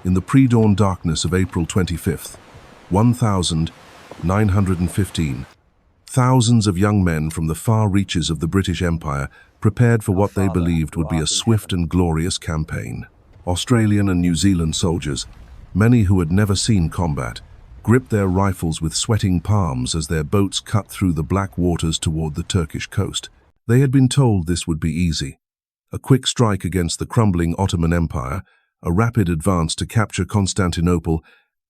In the pre-dawn darkness of April 25th, 1915, thousands of young men from the far reaches of the British Empire prepared for what they believed would be a swift and glorious campaign. Australian and New Zealand soldiers, many who had never seen combat, gripped their rifles with sweating palms as their boats cut through the black waters toward the Turkish coast. They had been told this would be easy. A quick strike against the crumbling Ottoman Empire, a rapid advance to capture Constantinople,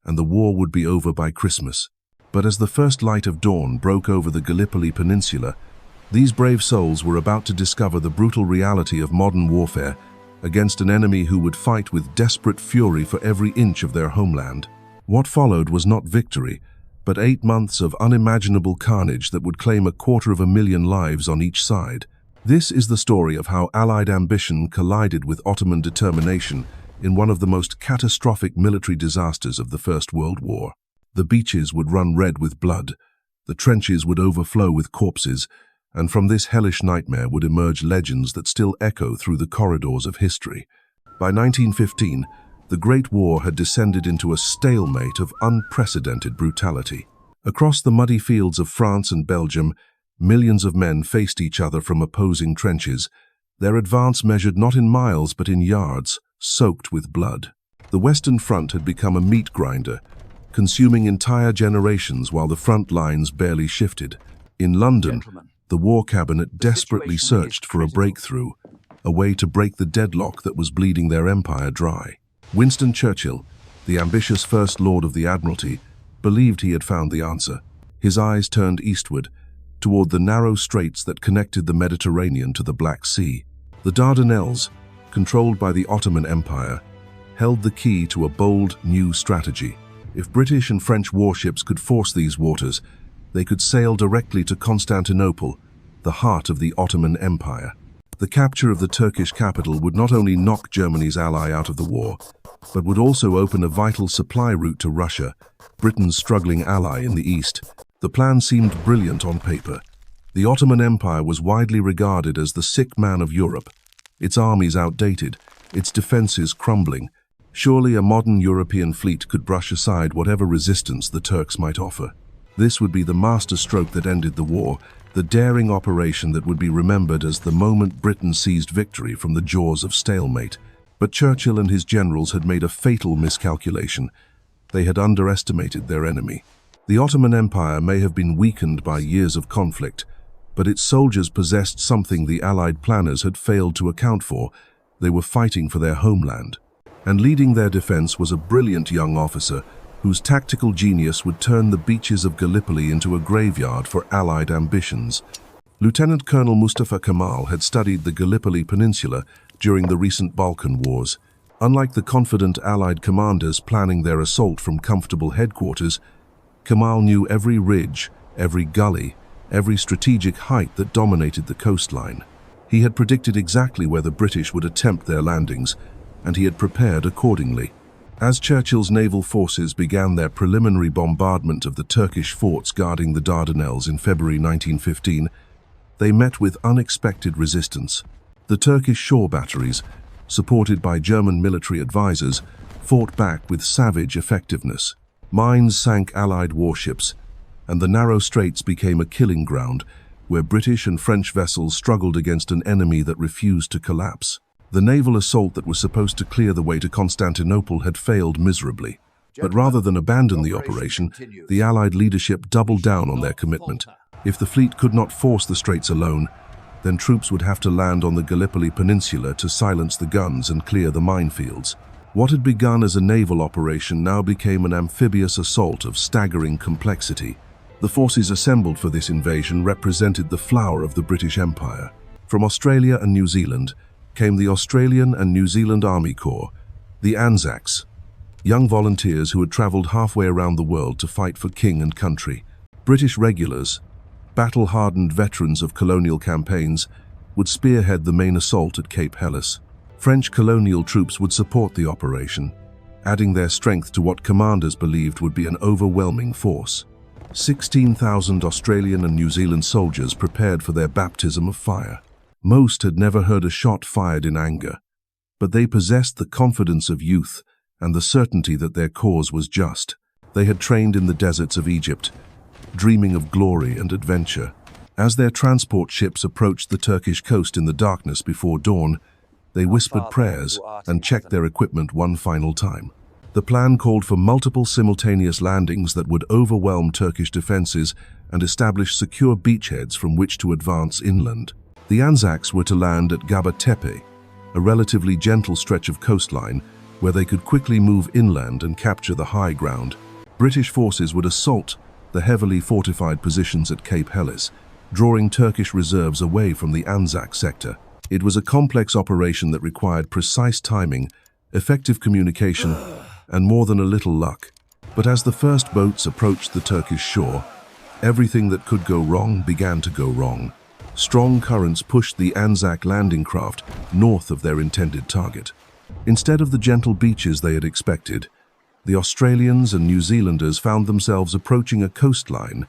and the war would be over by Christmas. But as the first light of dawn broke over the Gallipoli peninsula, these brave souls were about to discover the brutal reality of modern warfare against an enemy who would fight with desperate fury for every inch of their homeland. What followed was not victory, but 8 months of unimaginable carnage that would claim 250,000 lives on each side. This is the story of how Allied ambition collided with Ottoman determination in one of the most catastrophic military disasters of the First World War. The beaches would run red with blood, the trenches would overflow with corpses, and from this hellish nightmare would emerge legends that still echo through the corridors of history. By 1915, the Great War had descended into a stalemate of unprecedented brutality. Across the muddy fields of France and Belgium, millions of men faced each other from opposing trenches, their advance measured not in miles but in yards, soaked with blood. The Western Front had become a meat grinder, consuming entire generations while the front lines barely shifted. In London, the War Cabinet desperately searched for a breakthrough, a way to break the deadlock that was bleeding their empire dry. Winston Churchill, the ambitious First Lord of the Admiralty, believed he had found the answer. His eyes turned eastward, toward the narrow straits that connected the Mediterranean to the Black Sea. The Dardanelles, controlled by the Ottoman Empire, held the key to a bold new strategy. If British and French warships could force these waters, they could sail directly to Constantinople, the heart of the Ottoman Empire. The capture of the Turkish capital would not only knock Germany's ally out of the war, but would also open a vital supply route to Russia, Britain's struggling ally in the east. The plan seemed brilliant on paper. The Ottoman Empire was widely regarded as the sick man of Europe, its armies outdated, its defenses crumbling. Surely a modern European fleet could brush aside whatever resistance the Turks might offer. This would be the masterstroke that ended the war, the daring operation that would be remembered as the moment Britain seized victory from the jaws of stalemate. But Churchill and his generals had made a fatal miscalculation. They had underestimated their enemy. The Ottoman Empire may have been weakened by years of conflict, but its soldiers possessed something the Allied planners had failed to account for. They were fighting for their homeland. And leading their defense was a brilliant young officer whose tactical genius would turn the beaches of Gallipoli into a graveyard for Allied ambitions. Lieutenant Colonel Mustafa Kemal had studied the Gallipoli Peninsula during the recent Balkan Wars. Unlike the confident Allied commanders planning their assault from comfortable headquarters, Kemal knew every ridge, every gully, every strategic height that dominated the coastline. He had predicted exactly where the British would attempt their landings, and he had prepared accordingly. As Churchill's naval forces began their preliminary bombardment of the Turkish forts guarding the Dardanelles in February 1915, they met with unexpected resistance. The Turkish shore batteries, supported by German military advisors, fought back with savage effectiveness. Mines sank Allied warships, and the narrow straits became a killing ground where British and French vessels struggled against an enemy that refused to collapse. The naval assault that was supposed to clear the way to Constantinople had failed miserably. But rather than abandon the operation, the Allied leadership doubled down on their commitment. If the fleet could not force the straits alone, then troops would have to land on the Gallipoli Peninsula to silence the guns and clear the minefields. What had begun as a naval operation now became an amphibious assault of staggering complexity. The forces assembled for this invasion represented the flower of the British Empire. From Australia and New Zealand came the Australian and New Zealand Army Corps, the ANZACs, young volunteers who had travelled halfway around the world to fight for king and country. British regulars, battle-hardened veterans of colonial campaigns, would spearhead the main assault at Cape Helles. French colonial troops would support the operation, adding their strength to what commanders believed would be an overwhelming force. 16,000 Australian and New Zealand soldiers prepared for their baptism of fire. Most had never heard a shot fired in anger, but they possessed the confidence of youth and the certainty that their cause was just. They had trained in the deserts of Egypt, dreaming of glory and adventure. As their transport ships approached the Turkish coast in the darkness before dawn, they whispered prayers and checked their equipment one final time. The plan called for multiple simultaneous landings that would overwhelm Turkish defenses and establish secure beachheads from which to advance inland. The ANZACs were to land at Gaba-Tepe, a relatively gentle stretch of coastline where they could quickly move inland and capture the high ground. British forces would assault the heavily fortified positions at Cape Helles, drawing Turkish reserves away from the ANZAC sector. It was a complex operation that required precise timing, effective communication, and more than a little luck. But as the first boats approached the Turkish shore, everything that could go wrong began to go wrong. Strong currents pushed the ANZAC landing craft north of their intended target. Instead of the gentle beaches they had expected, the Australians and New Zealanders found themselves approaching a coastline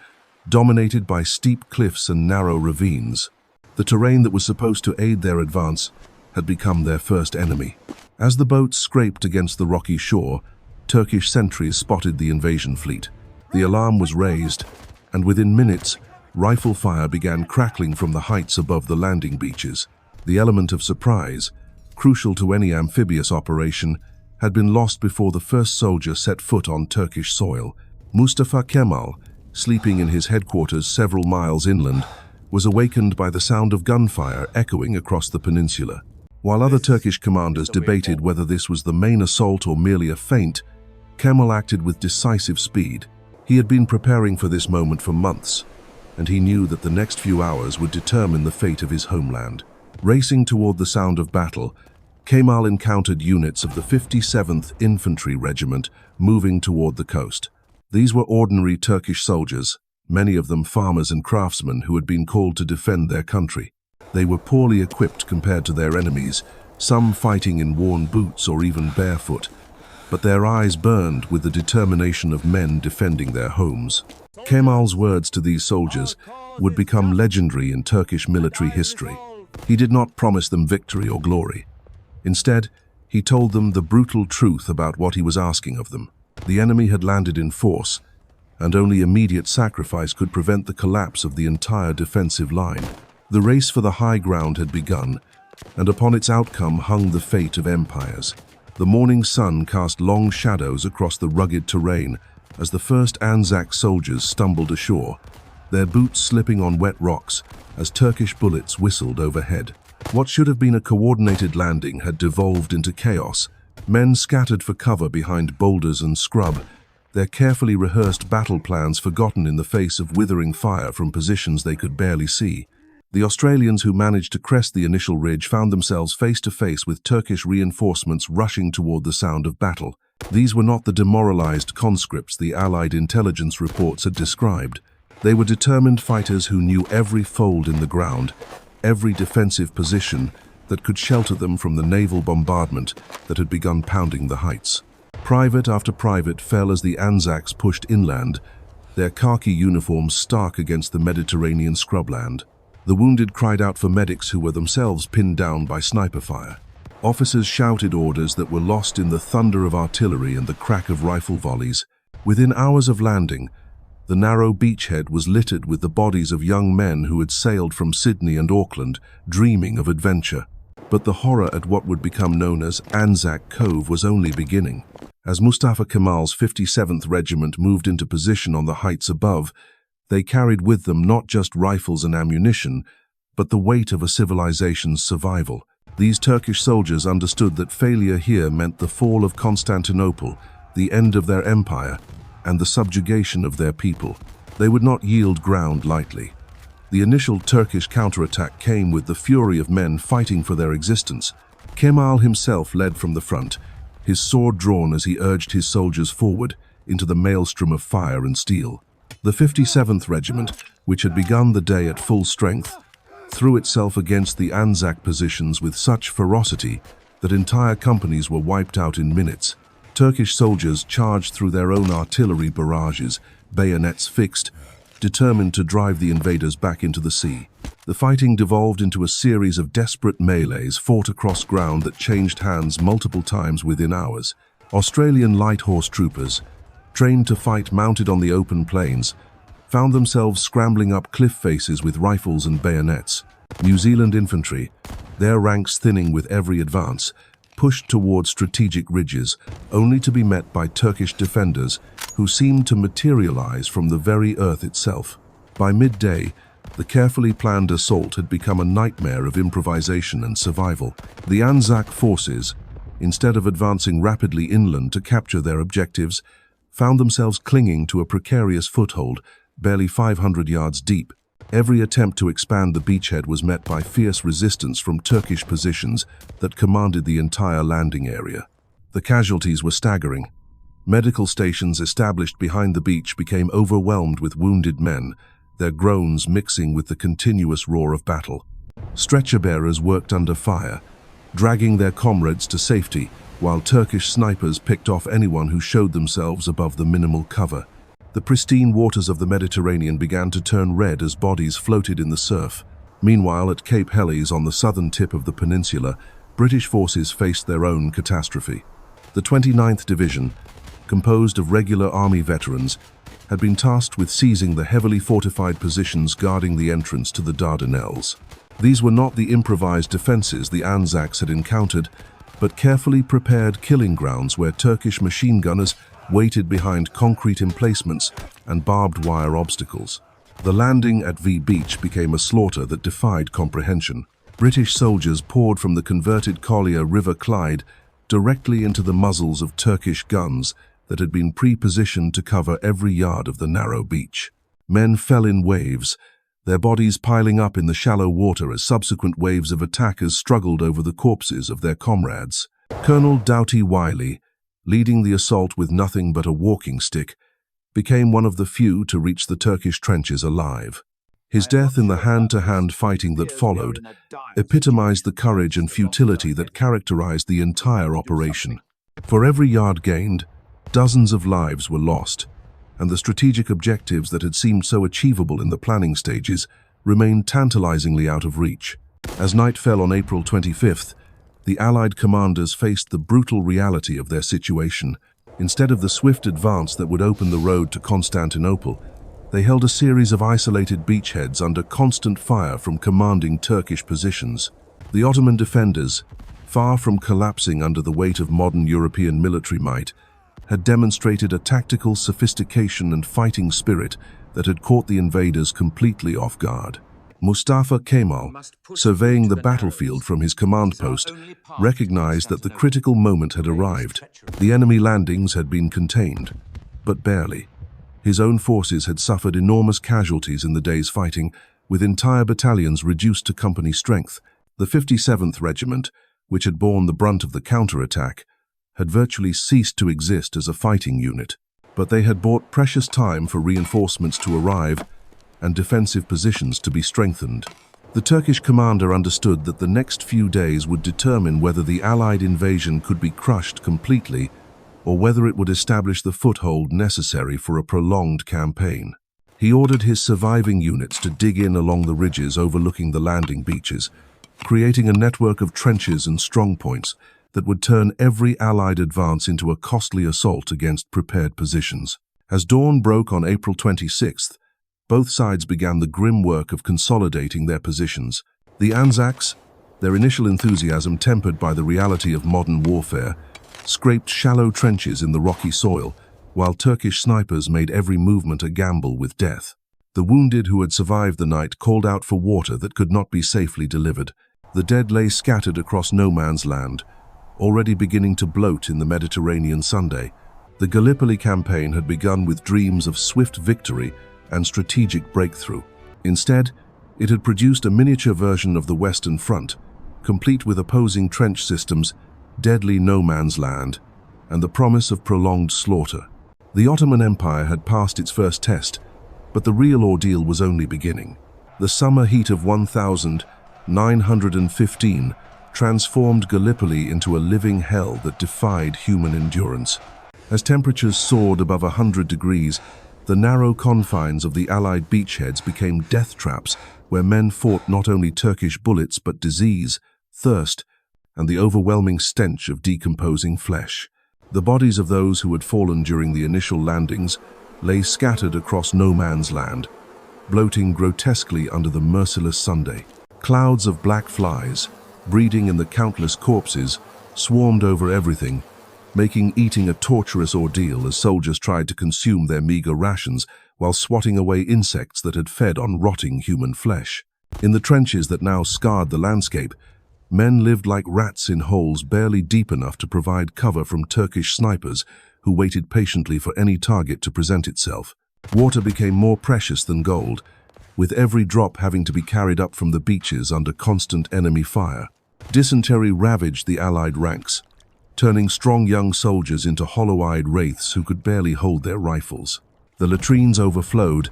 dominated by steep cliffs and narrow ravines. The terrain that was supposed to aid their advance had become their first enemy. As the boats scraped against the rocky shore, Turkish sentries spotted the invasion fleet. The alarm was raised, and within minutes, rifle fire began crackling from the heights above the landing beaches. The element of surprise, crucial to any amphibious operation, had been lost before the first soldier set foot on Turkish soil. Mustafa Kemal, sleeping in his headquarters several miles inland, was awakened by the sound of gunfire echoing across the peninsula. While other Turkish commanders debated whether this was the main assault or merely a feint, Kemal acted with decisive speed. He had been preparing for this moment for months, and he knew that the next few hours would determine the fate of his homeland. Racing toward the sound of battle, Kemal encountered units of the 57th Infantry Regiment moving toward the coast. These were ordinary Turkish soldiers, many of them farmers and craftsmen who had been called to defend their country. They were poorly equipped compared to their enemies, some fighting in worn boots or even barefoot, but their eyes burned with the determination of men defending their homes. Kemal's words to these soldiers would become legendary in Turkish military history. He did not promise them victory or glory. Instead, he told them the brutal truth about what he was asking of them. The enemy had landed in force, and only immediate sacrifice could prevent the collapse of the entire defensive line. The race for the high ground had begun, and upon its outcome hung the fate of empires. The morning sun cast long shadows across the rugged terrain as the first ANZAC soldiers stumbled ashore, their boots slipping on wet rocks as Turkish bullets whistled overhead. What should have been a coordinated landing had devolved into chaos. Men scattered for cover behind boulders and scrub, their carefully rehearsed battle plans forgotten in the face of withering fire from positions they could barely see. The Australians who managed to crest the initial ridge found themselves face to face with Turkish reinforcements rushing toward the sound of battle. These were not the demoralized conscripts the Allied intelligence reports had described. They were determined fighters who knew every fold in the ground, every defensive position that could shelter them from the naval bombardment that had begun pounding the heights. Private after private fell as the ANZACs pushed inland, their khaki uniforms stark against the Mediterranean scrubland. The wounded cried out for medics who were themselves pinned down by sniper fire. Officers shouted orders that were lost in the thunder of artillery and the crack of rifle volleys. Within hours of landing, the narrow beachhead was littered with the bodies of young men who had sailed from Sydney and Auckland, dreaming of adventure. But the horror at what would become known as ANZAC Cove was only beginning. As Mustafa Kemal's 57th Regiment moved into position on the heights above, they carried with them not just rifles and ammunition, but the weight of a civilization's survival. These Turkish soldiers understood that failure here meant the fall of Constantinople, the end of their empire, and the subjugation of their people. They would not yield ground lightly. The initial Turkish counterattack came with the fury of men fighting for their existence. Kemal himself led from the front, his sword drawn as he urged his soldiers forward into the maelstrom of fire and steel. The 57th Regiment, which had begun the day at full strength, threw itself against the ANZAC positions with such ferocity that entire companies were wiped out in minutes. Turkish soldiers charged through their own artillery barrages, bayonets fixed, determined to drive the invaders back into the sea. The fighting devolved into a series of desperate melees fought across ground that changed hands multiple times within hours. Australian light horse troopers, trained to fight mounted on the open plains, found themselves scrambling up cliff faces with rifles and bayonets. New Zealand infantry, their ranks thinning with every advance, pushed toward strategic ridges, only to be met by Turkish defenders who seemed to materialize from the very earth itself. By midday, the carefully planned assault had become a nightmare of improvisation and survival. The ANZAC forces, instead of advancing rapidly inland to capture their objectives, found themselves clinging to a precarious foothold, barely 500 yards deep. Every attempt to expand the beachhead was met by fierce resistance from Turkish positions that commanded the entire landing area. The casualties were staggering. Medical stations established behind the beach became overwhelmed with wounded men, their groans mixing with the continuous roar of battle. Stretcher bearers worked under fire, dragging their comrades to safety, while Turkish snipers picked off anyone who showed themselves above the minimal cover. The pristine waters of the Mediterranean began to turn red as bodies floated in the surf. Meanwhile, at Cape Helles on the southern tip of the peninsula, British forces faced their own catastrophe. The 29th Division, composed of regular army veterans, had been tasked with seizing the heavily fortified positions guarding the entrance to the Dardanelles. These were not the improvised defenses the ANZACs had encountered, but carefully prepared killing grounds where Turkish machine gunners waited behind concrete emplacements and barbed wire obstacles. The landing at V Beach became a slaughter that defied comprehension. British soldiers poured from the converted collier River Clyde directly into the muzzles of Turkish guns that had been pre-positioned to cover every yard of the narrow beach. Men fell in waves, their bodies piling up in the shallow water as subsequent waves of attackers struggled over the corpses of their comrades. Colonel Doughty Wiley, leading the assault with nothing but a walking stick, became one of the few to reach the Turkish trenches alive. His death in the hand-to-hand fighting that followed epitomized the courage and futility that characterized the entire operation. For every yard gained, dozens of lives were lost, and the strategic objectives that had seemed so achievable in the planning stages remained tantalizingly out of reach. As night fell on April 25th, the Allied commanders faced the brutal reality of their situation. Instead of the swift advance that would open the road to Constantinople, they held a series of isolated beachheads under constant fire from commanding Turkish positions. The Ottoman defenders, far from collapsing under the weight of modern European military might, had demonstrated a tactical sophistication and fighting spirit that had caught the invaders completely off guard. Mustafa Kemal, surveying the battlefield from his command post, recognized that the critical moment had arrived. The enemy landings had been contained, but barely. His own forces had suffered enormous casualties in the day's fighting, with entire battalions reduced to company strength. The 57th Regiment, which had borne the brunt of the counterattack, had virtually ceased to exist as a fighting unit, but they had bought precious time for reinforcements to arrive and defensive positions to be strengthened. The Turkish commander understood that the next few days would determine whether the Allied invasion could be crushed completely or whether it would establish the foothold necessary for a prolonged campaign. He ordered his surviving units to dig in along the ridges overlooking the landing beaches, creating a network of trenches and strongpoints that would turn every Allied advance into a costly assault against prepared positions. As dawn broke on April 26th, both sides began the grim work of consolidating their positions. The ANZACs, their initial enthusiasm tempered by the reality of modern warfare, scraped shallow trenches in the rocky soil, while Turkish snipers made every movement a gamble with death. The wounded who had survived the night called out for water that could not be safely delivered. The dead lay scattered across no man's land, already beginning to bloat in the Mediterranean Sunday. The Gallipoli campaign had begun with dreams of swift victory and strategic breakthrough. Instead, it had produced a miniature version of the Western Front, complete with opposing trench systems, deadly no-man's land, and the promise of prolonged slaughter. The Ottoman Empire had passed its first test, but the real ordeal was only beginning. The summer heat of 1915 transformed Gallipoli into a living hell that defied human endurance. As temperatures soared above 100 degrees, the narrow confines of the Allied beachheads became death traps where men fought not only Turkish bullets but disease, thirst, and the overwhelming stench of decomposing flesh. The bodies of those who had fallen during the initial landings lay scattered across no man's land, bloating grotesquely under the merciless Sunday. Clouds of black flies, breeding in the countless corpses, swarmed over everything, making eating a torturous ordeal as soldiers tried to consume their meager rations while swatting away insects that had fed on rotting human flesh. In the trenches that now scarred the landscape, men lived like rats in holes barely deep enough to provide cover from Turkish snipers who waited patiently for any target to present itself. Water became more precious than gold, with every drop having to be carried up from the beaches under constant enemy fire. Dysentery ravaged the Allied ranks, turning strong young soldiers into hollow-eyed wraiths who could barely hold their rifles. The latrines overflowed,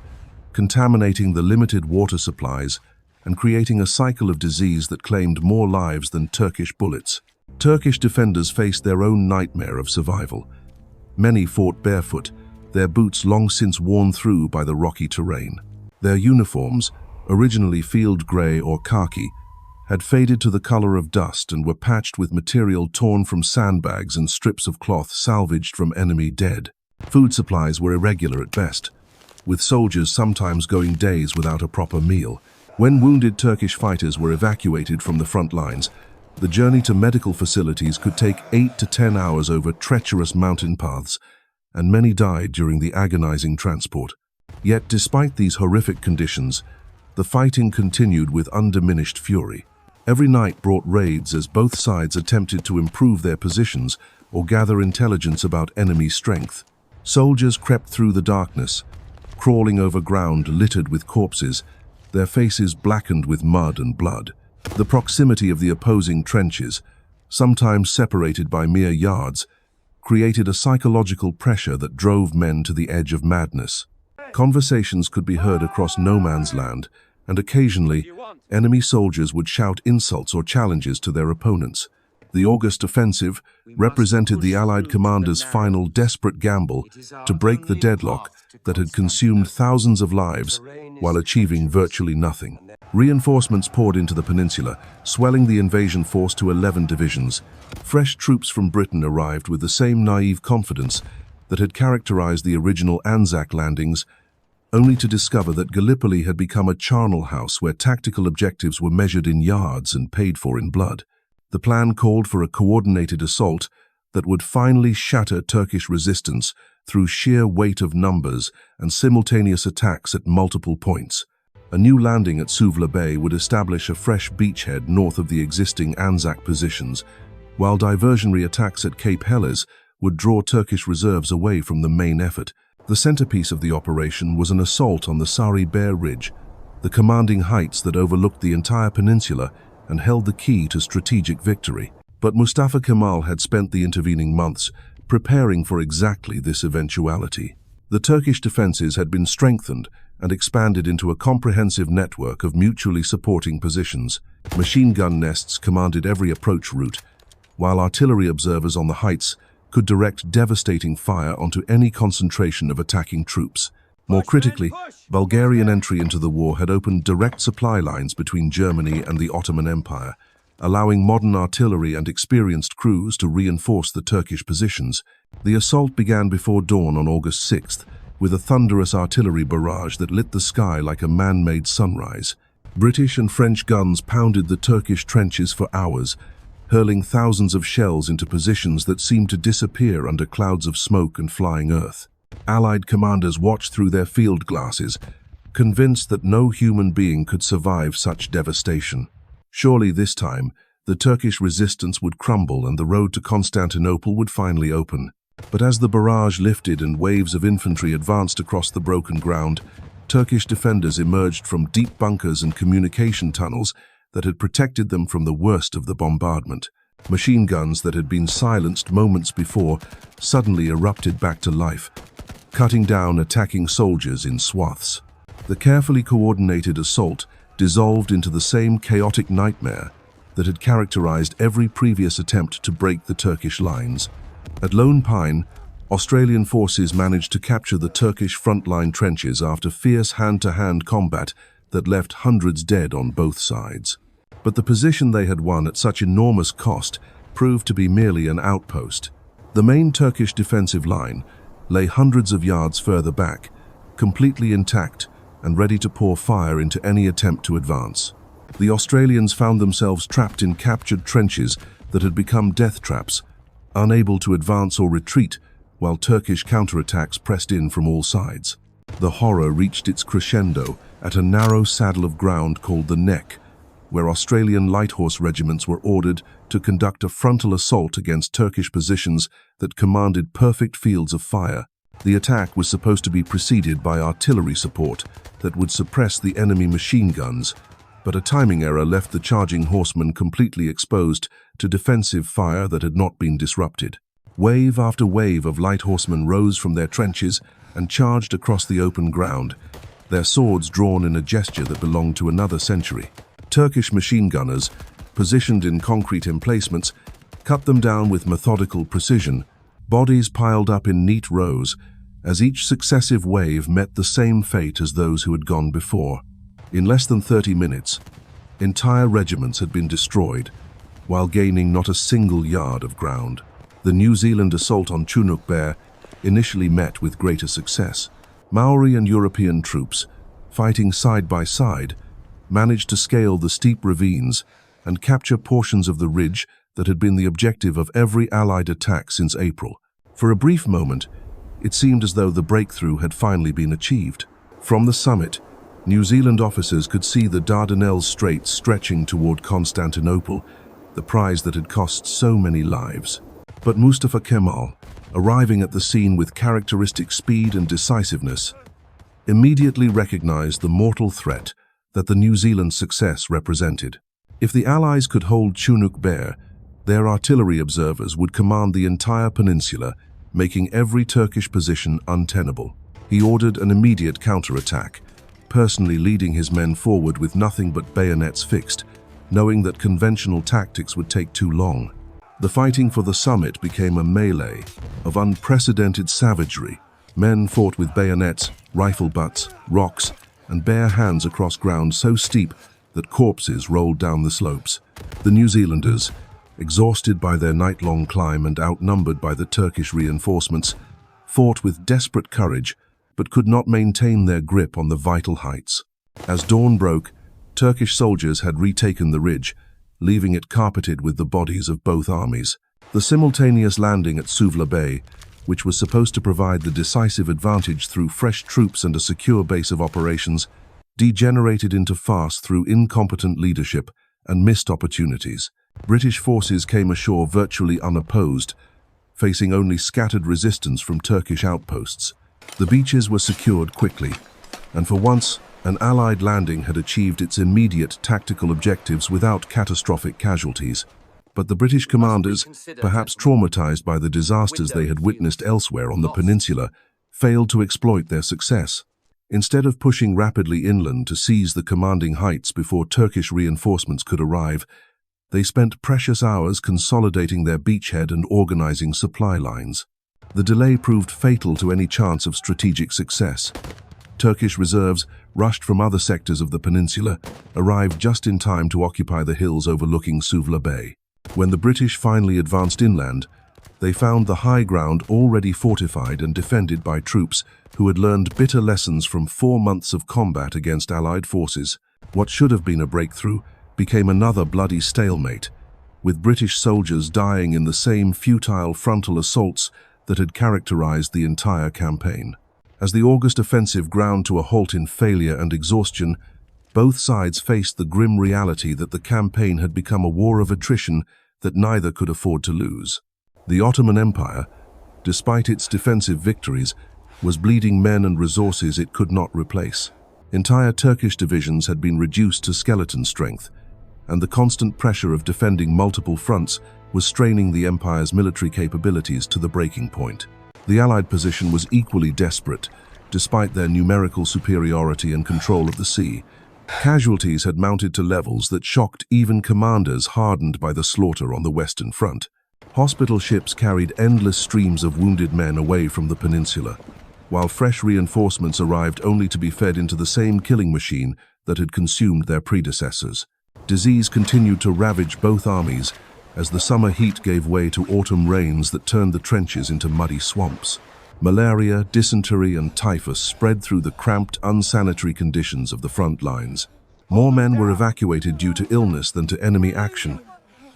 contaminating the limited water supplies and creating a cycle of disease that claimed more lives than Turkish bullets. Turkish defenders faced their own nightmare of survival. Many fought barefoot, their boots long since worn through by the rocky terrain. Their uniforms, originally field grey or khaki, had faded to the color of dust and were patched with material torn from sandbags and strips of cloth salvaged from enemy dead. Food supplies were irregular at best, with soldiers sometimes going days without a proper meal. When wounded Turkish fighters were evacuated from the front lines, the journey to medical facilities could take 8 to 10 hours over treacherous mountain paths, and many died during the agonizing transport. Yet despite these horrific conditions, the fighting continued with undiminished fury. Every night brought raids as both sides attempted to improve their positions or gather intelligence about enemy strength. Soldiers crept through the darkness, crawling over ground littered with corpses, their faces blackened with mud and blood. The proximity of the opposing trenches, sometimes separated by mere yards, created a psychological pressure that drove men to the edge of madness. Conversations could be heard across no man's land, and occasionally, enemy soldiers would shout insults or challenges to their opponents. The August offensive represented the Allied commanders' final desperate gamble to break the deadlock that had consumed thousands of lives while achieving virtually nothing. Reinforcements poured into the peninsula, swelling the invasion force to 11 divisions. Fresh troops from Britain arrived with the same naive confidence that had characterized the original ANZAC landings, only to discover that Gallipoli had become a charnel house where tactical objectives were measured in yards and paid for in blood. The plan called for a coordinated assault that would finally shatter Turkish resistance through sheer weight of numbers and simultaneous attacks at multiple points. A new landing at Suvla Bay would establish a fresh beachhead north of the existing ANZAC positions, while diversionary attacks at Cape Helles would draw Turkish reserves away from the main effort. The centerpiece of the operation was an assault on the Suvla Bay Ridge, the commanding heights that overlooked the entire peninsula and held the key to strategic victory. But Mustafa Kemal had spent the intervening months preparing for exactly this eventuality. The Turkish defenses had been strengthened and expanded into a comprehensive network of mutually supporting positions. Machine gun nests commanded every approach route, while artillery observers on the heights could direct devastating fire onto any concentration of attacking troops. More critically, Bulgarian entry into the war had opened direct supply lines between Germany and the Ottoman Empire, allowing modern artillery and experienced crews to reinforce the Turkish positions. The assault began before dawn on August 6th, with a thunderous artillery barrage that lit the sky like a man-made sunrise. British and French guns pounded the Turkish trenches for hours, hurling thousands of shells into positions that seemed to disappear under clouds of smoke and flying earth. Allied commanders watched through their field glasses, convinced that no human being could survive such devastation. Surely this time, the Turkish resistance would crumble and the road to Constantinople would finally open. But as the barrage lifted and waves of infantry advanced across the broken ground, Turkish defenders emerged from deep bunkers and communication tunnels that had protected them from the worst of the bombardment. Machine guns that had been silenced moments before suddenly erupted back to life, cutting down attacking soldiers in swaths. The carefully coordinated assault dissolved into the same chaotic nightmare that had characterized every previous attempt to break the Turkish lines. At Lone Pine, Australian forces managed to capture the Turkish frontline trenches after fierce hand-to-hand combat that left hundreds dead on both sides. But the position they had won at such enormous cost proved to be merely an outpost. The main Turkish defensive line lay hundreds of yards further back, completely intact and ready to pour fire into any attempt to advance. The Australians found themselves trapped in captured trenches that had become death traps, unable to advance or retreat while Turkish counterattacks pressed in from all sides. The horror reached its crescendo at a narrow saddle of ground called the Neck, where Australian light horse regiments were ordered to conduct a frontal assault against Turkish positions that commanded perfect fields of fire. The attack was supposed to be preceded by artillery support that would suppress the enemy machine guns, but a timing error left the charging horsemen completely exposed to defensive fire that had not been disrupted. Wave after wave of light horsemen rose from their trenches and charged across the open ground, their swords drawn in a gesture that belonged to another century. Turkish machine gunners, positioned in concrete emplacements, cut them down with methodical precision, bodies piled up in neat rows, as each successive wave met the same fate as those who had gone before. In less than 30 minutes, entire regiments had been destroyed, while gaining not a single yard of ground. The New Zealand assault on Chunuk Bair initially met with greater success. Maori and European troops, fighting side by side, managed to scale the steep ravines and capture portions of the ridge that had been the objective of every Allied attack since April. For a brief moment, it seemed as though the breakthrough had finally been achieved. From the summit, New Zealand officers could see the Dardanelles Straits stretching toward Constantinople, the prize that had cost so many lives. But Mustafa Kemal, arriving at the scene with characteristic speed and decisiveness, immediately recognized the mortal threat that the New Zealand success represented. If the Allies could hold Chunuk Bair, their artillery observers would command the entire peninsula, making every Turkish position untenable. He ordered an immediate counterattack, personally leading his men forward with nothing but bayonets fixed, knowing that conventional tactics would take too long. The fighting for the summit became a melee of unprecedented savagery. Men fought with bayonets, rifle butts, rocks, and bare hands across ground so steep that corpses rolled down the slopes. The New Zealanders, exhausted by their night-long climb and outnumbered by the Turkish reinforcements, fought with desperate courage but could not maintain their grip on the vital heights. As dawn broke, Turkish soldiers had retaken the ridge, leaving it carpeted with the bodies of both armies. The simultaneous landing at Suvla Bay, which was supposed to provide the decisive advantage through fresh troops and a secure base of operations, degenerated into farce through incompetent leadership and missed opportunities. British forces came ashore virtually unopposed, facing only scattered resistance from Turkish outposts. The beaches were secured quickly, and for once, an Allied landing had achieved its immediate tactical objectives without catastrophic casualties. But the British commanders, perhaps traumatized by the disasters they had witnessed elsewhere on the peninsula, failed to exploit their success. Instead of pushing rapidly inland to seize the commanding heights before Turkish reinforcements could arrive, they spent precious hours consolidating their beachhead and organizing supply lines. The delay proved fatal to any chance of strategic success. Turkish reserves, rushed from other sectors of the peninsula, arrived just in time to occupy the hills overlooking Suvla Bay. When the British finally advanced inland, they found the high ground already fortified and defended by troops who had learned bitter lessons from 4 months of combat against Allied forces. What should have been a breakthrough became another bloody stalemate, with British soldiers dying in the same futile frontal assaults that had characterized the entire campaign. As the August offensive ground to a halt in failure and exhaustion, both sides faced the grim reality that the campaign had become a war of attrition that neither could afford to lose. The Ottoman Empire, despite its defensive victories, was bleeding men and resources it could not replace. Entire Turkish divisions had been reduced to skeleton strength, and the constant pressure of defending multiple fronts was straining the empire's military capabilities to the breaking point. The Allied position was equally desperate, despite their numerical superiority and control of the sea. Casualties had mounted to levels that shocked even commanders hardened by the slaughter on the Western Front. Hospital ships carried endless streams of wounded men away from the peninsula, while fresh reinforcements arrived only to be fed into the same killing machine that had consumed their predecessors. Disease continued to ravage both armies, as the summer heat gave way to autumn rains that turned the trenches into muddy swamps. Malaria, dysentery, and typhus spread through the cramped, unsanitary conditions of the front lines. More men were evacuated due to illness than to enemy action,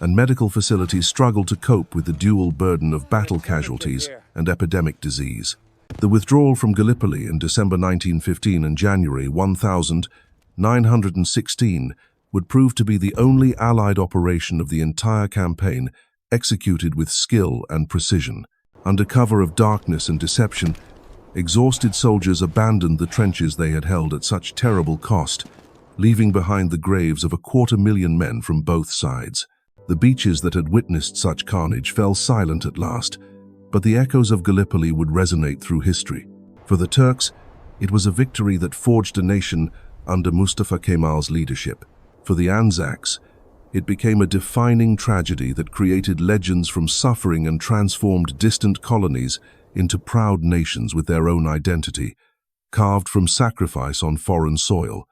and medical facilities struggled to cope with the dual burden of battle casualties and epidemic disease. The withdrawal from Gallipoli in December 1915 and January 1916 would prove to be the only Allied operation of the entire campaign executed with skill and precision. Under cover of darkness and deception, exhausted soldiers abandoned the trenches they had held at such terrible cost, leaving behind the graves of 250,000 men from both sides. The beaches that had witnessed such carnage fell silent at last, but the echoes of Gallipoli would resonate through history. For the Turks, it was a victory that forged a nation under Mustafa Kemal's leadership. For the ANZACs, it became a defining tragedy that created legends from suffering and transformed distant colonies into proud nations with their own identity, carved from sacrifice on foreign soil.